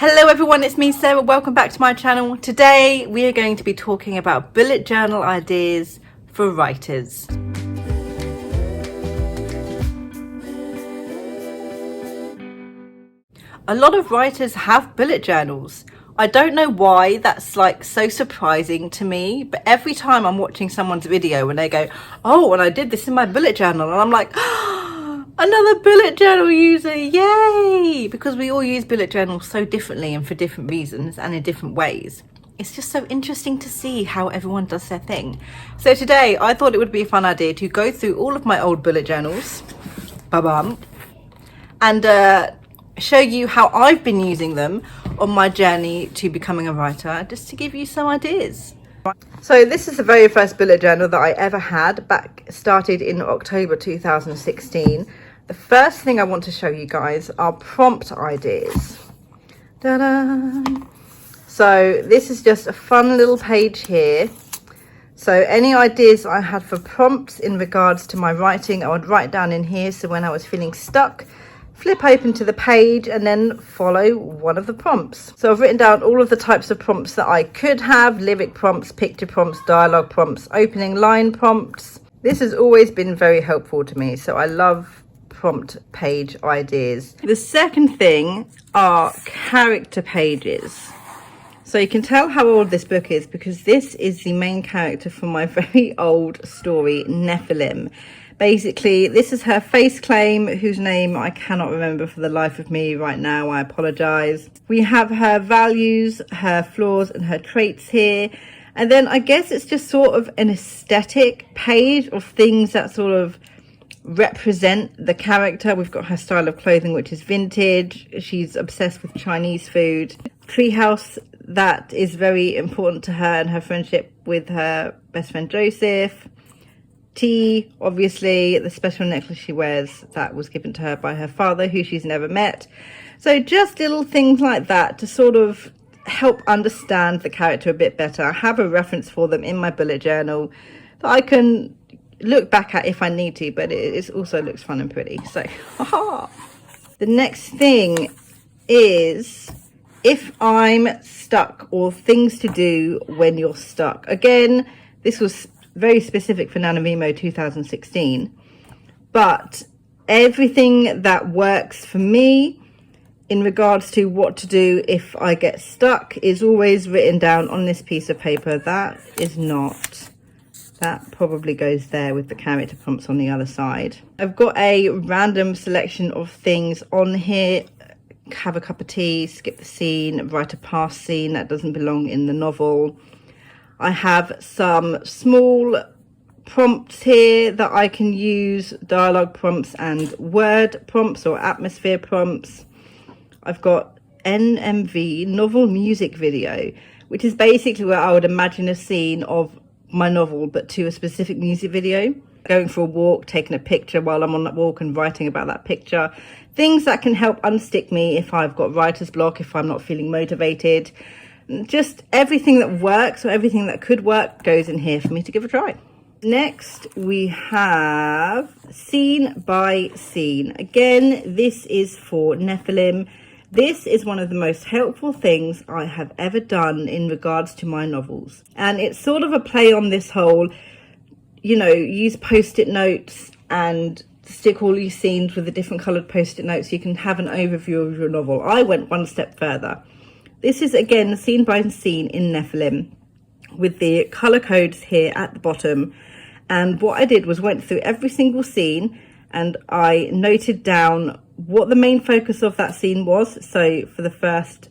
Hello everyone, it's me Sarah, welcome back to my channel. Today we are going to be talking about bullet journal ideas for writers. A lot of writers have bullet journals. I don't know why that's like so surprising to me, but every time I'm watching someone's video and they go, oh, and I did this in my bullet journal, and I'm like, another bullet journal user, yay! Because we all use bullet journals so differently and for different reasons and in different ways. It's just so interesting to see how everyone does their thing. So today I thought it would be a fun idea to go through all of my old bullet journals, and show you how I've been using them on my journey to becoming a writer, just to give you some ideas. So this is the very first bullet journal that I ever had, started in October 2016. The first thing I want to show you guys are prompt ideas. Ta-da! So this is just a fun little page here. So any ideas I had for prompts in regards to my writing, I would write down in here. So when I was feeling stuck, flip open to the page and then follow one of the prompts. So I've written down all of the types of prompts that I could have: lyric prompts, picture prompts, dialogue prompts, opening line prompts. This has always been very helpful to me, so I love prompt page ideas. The second thing are character pages. So you can tell how old this book is because this is the main character from my very old story, Nephilim. Basically, this is her face claim, whose name I cannot remember for the life of me right now. I apologize. We have her values, her flaws, and her traits here. And then I guess it's just sort of an aesthetic page of things that sort of represent the character. We've got her style of clothing, which is vintage. She's obsessed with Chinese food. Treehouse, that is very important to her and her friendship with her best friend Joseph. Tea, obviously, the special necklace she wears that was given to her by her father, who she's never met. So just little things like that to sort of help understand the character a bit better. I have a reference for them in my bullet journal that I can look back at if I need to, but it also looks fun and pretty. So the next thing is if I'm stuck, or things to do when you're stuck. Again, this was very specific for NaNoWriMo 2016, but everything that works for me in regards to what to do if I get stuck is always written down on this piece of paper. That probably goes there with the character prompts on the other side. I've got a random selection of things on here. Have a cup of tea, skip the scene, write a past scene that doesn't belong in the novel. I have some small prompts here that I can use, dialogue prompts and word prompts or atmosphere prompts. I've got NMV, novel music video, which is basically where I would imagine a scene of my novel, but to a specific music video. Going for a walk, taking a picture while I'm on that walk and writing about that picture. Things that can help unstick me if I've got writer's block, if I'm not feeling motivated. Just everything that works or everything that could work goes in here for me to give a try. Next, we have scene by scene. Again, this is for Nephilim. This is one of the most helpful things I have ever done in regards to my novels. And it's sort of a play on this whole, use post-it notes and stick all your scenes with the different coloured post-it notes so you can have an overview of your novel. I went one step further. This is, again, scene by scene in Nephilim with the colour codes here at the bottom. And what I did was went through every single scene and I noted down what the main focus of that scene was. So for the first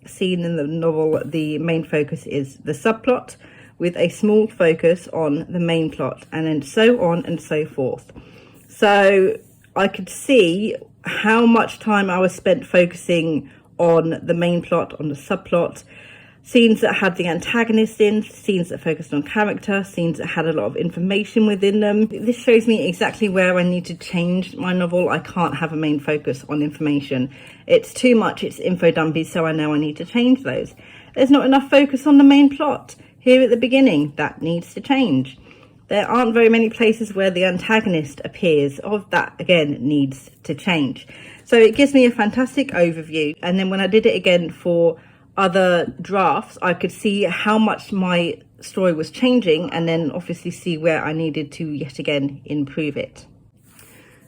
scene in the novel, the main focus is the subplot with a small focus on the main plot, and then so on and so forth. So I could see how much time I was spent focusing on the main plot, on the subplot, scenes that had the antagonist in, scenes that focused on character, scenes that had a lot of information within them. This shows me exactly where I need to change my novel. I can't have a main focus on information. It's too much, it's info dumpies, so I know I need to change those. There's not enough focus on the main plot here at the beginning. That needs to change. There aren't very many places where the antagonist appears. Of that, again, needs to change. So it gives me a fantastic overview. And then when I did it again for other drafts, I could see how much my story was changing, and then obviously see where I needed to yet again improve it.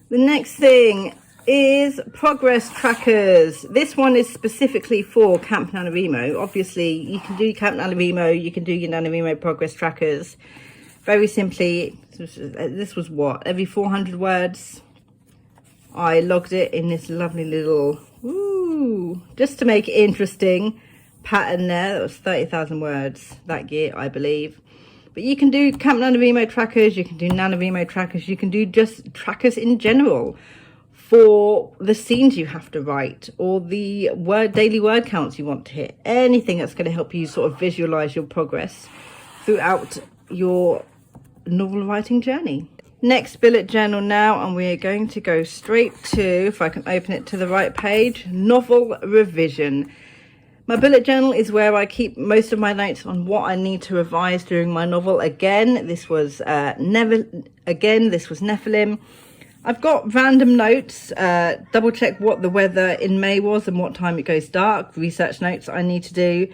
The next thing is progress trackers. This one is specifically for Camp NaNoWriMo. Obviously, you can do Camp NaNoWriMo, you can do your NaNoWriMo progress trackers. Very simply, this was what, every 400 words, I logged it in this lovely little, just to make it interesting, pattern there. That was 30,000 words that year, I believe. But you can do Camp NaNoWriMo trackers, you can do NaNoWriMo trackers, you can do just trackers in general for the scenes you have to write, or the daily word counts you want to hit. Anything that's going to help you sort of visualize your progress throughout your novel writing journey. Next bullet journal now, and we're going to go straight to, if I can open it to the right page, novel revision. My bullet journal is where I keep most of my notes on what I need to revise during my novel. Again, this was Nephilim. I've got random notes, double check what the weather in May was and what time it goes dark, research notes I need to do,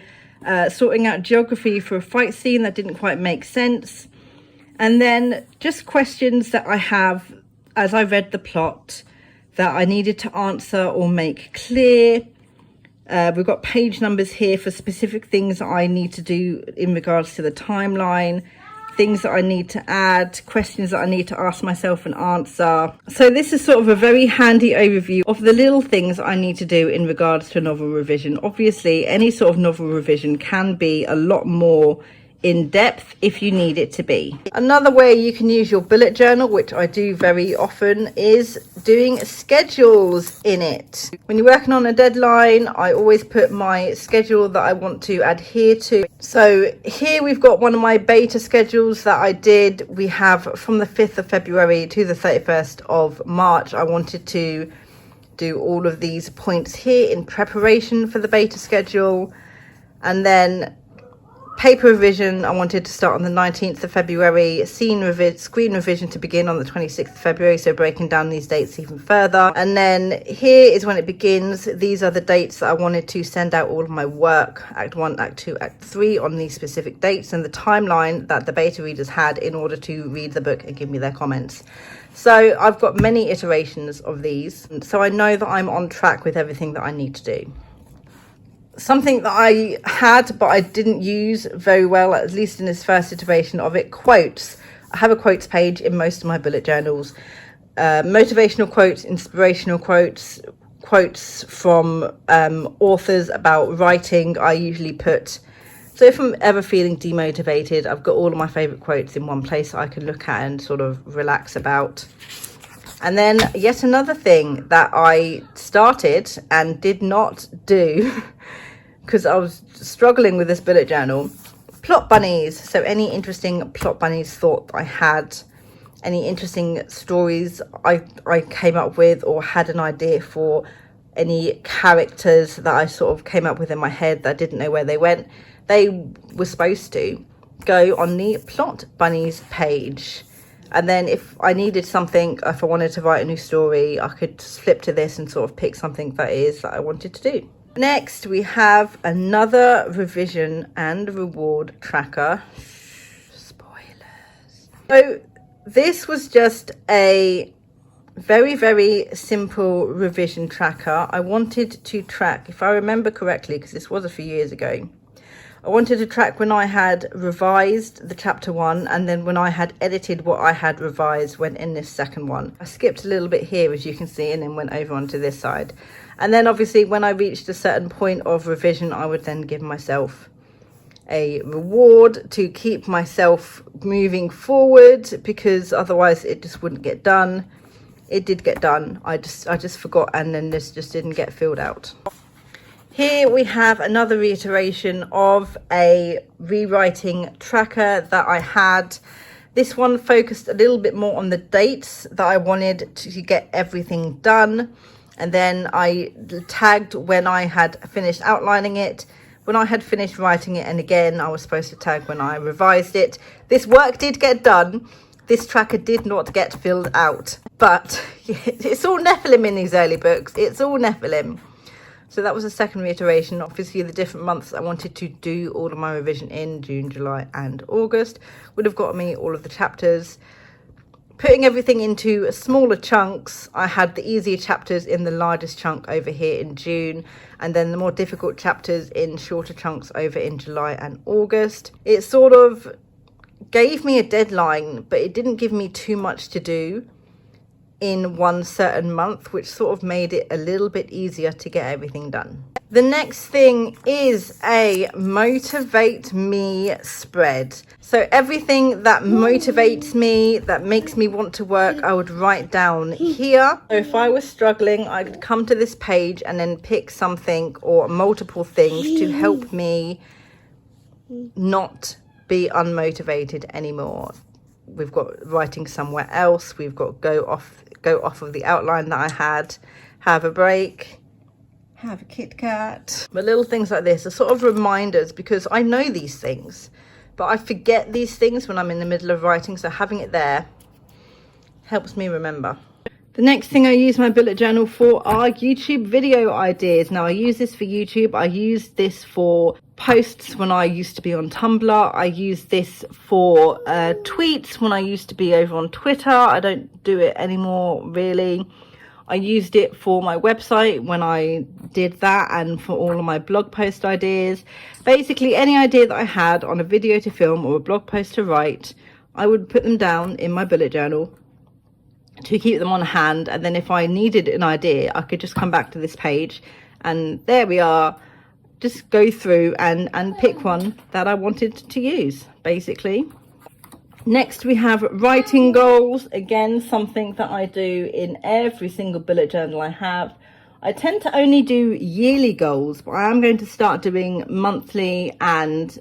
sorting out geography for a fight scene that didn't quite make sense, and then just questions that I have as I read the plot that I needed to answer or make clear. We've got page numbers here for specific things that I need to do in regards to the timeline, things that I need to add, questions that I need to ask myself and answer. So this is sort of a very handy overview of the little things I need to do in regards to novel revision. Obviously, any sort of novel revision can be a lot more in depth if you need it to be. Another way you can use your bullet journal, which I do very often, is doing schedules in it. When you're working on a deadline, I always put my schedule that I want to adhere to. So here we've got one of my beta schedules that I did. We have from the 5th of February to the 31st of March. I wanted to do all of these points here in preparation for the beta schedule. And then paper revision, I wanted to start on the 19th of February, screen revision to begin on the 26th of February, so breaking down these dates even further. And then here is when it begins. These are the dates that I wanted to send out all of my work, Act 1, Act 2, Act 3, on these specific dates, and the timeline that the beta readers had in order to read the book and give me their comments. So I've got many iterations of these, so I know that I'm on track with everything that I need to do. Something that I had but I didn't use very well, at least in this first iteration of it, quotes. I have a quotes page in most of my bullet journals. Motivational quotes, inspirational quotes, quotes from authors about writing. I usually put, so if I'm ever feeling demotivated, I've got all of my favourite quotes in one place I can look at and sort of relax about. And then yet another thing that I started and did not do because I was struggling with this bullet journal, plot bunnies. So any interesting plot bunnies thought I had, any interesting stories I came up with or had an idea for, any characters that I sort of came up with in my head that I didn't know where they went, they were supposed to go on the plot bunnies page. And then if I needed something, if I wanted to write a new story, I could flip to this and sort of pick something that I wanted to do. Next, we have another revision and reward tracker. Spoilers. So this was just a very, very simple revision tracker. I wanted to track, if I remember correctly, because this was a few years ago, I wanted to track when I had revised the chapter 1 and then when I had edited what I had revised when in this second one. I skipped a little bit here, as you can see, and then went over onto this side. And then obviously when I reached a certain point of revision, I would then give myself a reward to keep myself moving forward, because otherwise it just wouldn't get done. It did get done. I just forgot, and then this just didn't get filled out. Here we have another reiteration of a rewriting tracker that I had. This one focused a little bit more on the dates that I wanted to get everything done. And then I tagged when I had finished outlining it, when I had finished writing it, and again I was supposed to tag when I revised it. This work did get done. This tracker did not get filled out, but it's all Nephilim in these early books. It's all Nephilim. So that was a second reiteration. Obviously, the different months I wanted to do all of my revision in, June, July and August, would have got me all of the chapters. Putting everything into smaller chunks, I had the easier chapters in the largest chunk over here in June, and then the more difficult chapters in shorter chunks over in July and August. It sort of gave me a deadline, but it didn't give me too much to do in one certain month, which sort of made it a little bit easier to get everything done. The next thing is a motivate me spread. So everything that motivates me, that makes me want to work, I would write down here. So if I was struggling, I could come to this page and then pick something or multiple things to help me not be unmotivated anymore. We've got writing somewhere else, we've got go off of the outline that I had, have a break, have a Kit Kat. But little things like this are sort of reminders, because I know these things, but I forget these things when I'm in the middle of writing, so having it there helps me remember. The next thing I use my bullet journal for are YouTube video ideas. Now I use this for YouTube, I use this for posts when I used to be on Tumblr, I use this for tweets when I used to be over on Twitter. I don't do it anymore really. I used it for my website when I did that, and for all of my blog post ideas. Basically any idea that I had on a video to film or a blog post to write, I would put them down in my bullet journal to keep them on hand, and then if I needed an idea I could just come back to this page and there we are, just go through and pick one that I wanted to use basically. Next we have writing goals. Again, something that I do in every single bullet journal I have. I tend to only do yearly goals, but I am going to start doing monthly and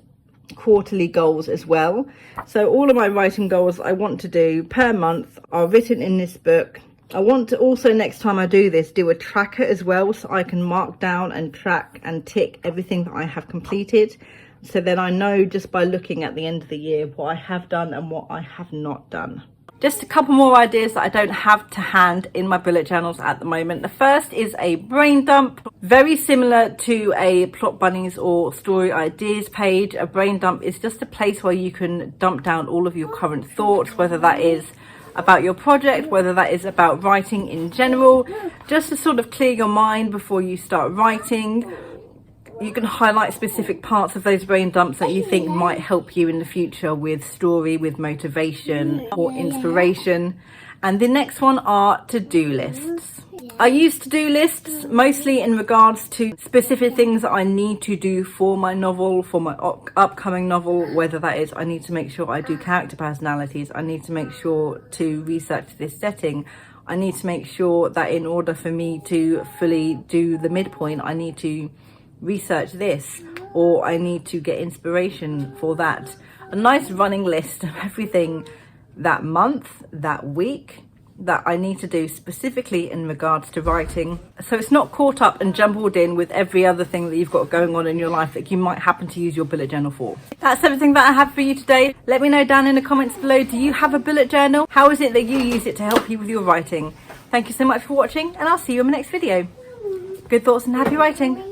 quarterly goals as well. So all of my writing goals I want to do per month are written in this book. I want to also, next time I do this, do a tracker as well, so I can mark down and track and tick everything that I have completed, so then I know just by looking at the end of the year what I have done and what I have not done. Just a couple more ideas that I don't have to hand in my bullet journals at the moment. The first is a brain dump, very similar to a plot bunnies or story ideas page. A brain dump is just a place where you can dump down all of your current thoughts, whether that is about your project, whether that is about writing in general, just to sort of clear your mind before you start writing. You can highlight specific parts of those brain dumps that you think might help you in the future with story, with motivation or inspiration. And the next one are to-do lists. I use to-do lists mostly in regards to specific things that I need to do for my novel, for my upcoming novel, whether that is I need to make sure I do character personalities, I need to make sure to research this setting, I need to make sure that in order for me to fully do the midpoint, I need to research this, or I need to get inspiration for that. A nice running list of everything that month, that week, that I need to do specifically in regards to writing, so it's not caught up and jumbled in with every other thing that you've got going on in your life that you might happen to use your bullet journal for. That's everything that I have for you today. Let me know down in the comments below, do you have a bullet journal? How is it that you use it to help you with your writing? Thank you so much for watching, and I'll see you in my next video. Good thoughts and happy writing.